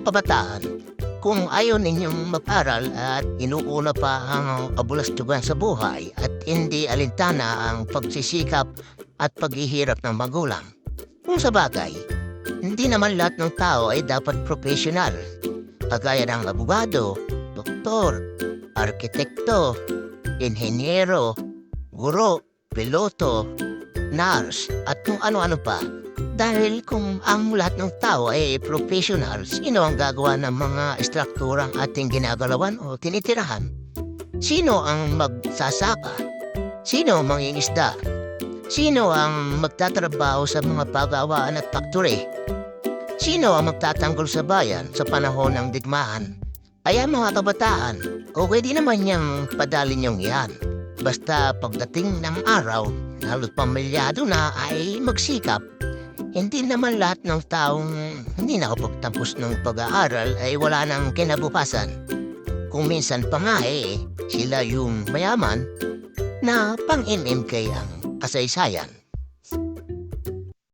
kabataan, kung ayaw ninyong mag-aral at inuuna pa ang kabulastugan sa buhay at hindi alintana ang pagsisikap at paghihirap ng magulang. Kung sa bagay, hindi naman lahat ng tao ay dapat profesional. Kagaya ng abogado, doktor, arkitekto, inhenyero, guro, piloto, nurse, at kung ano-ano pa. Dahil kung ang lahat ng tao ay professional, sino ang gagawa ng mga estrukturang ating ginagalawan o tinitirahan? Sino ang magsasaka? Sino ang mangingisda? Sino ang magtatrabaho sa mga pagawaan at factory? Sino ang magtatanggol sa bayan sa panahon ng digmaan? Kaya mga kabataan, okay din naman niyang padalin yung yan. Basta pagdating ng araw, lalo't pamilyado na ay magsikap. Hindi naman lahat ng taong hindi nakapagtapos ng pag-aaral ay wala nang kinabukasan. Kung minsan pa nga sila yung mayaman na pang-MMK ang kasaysayan.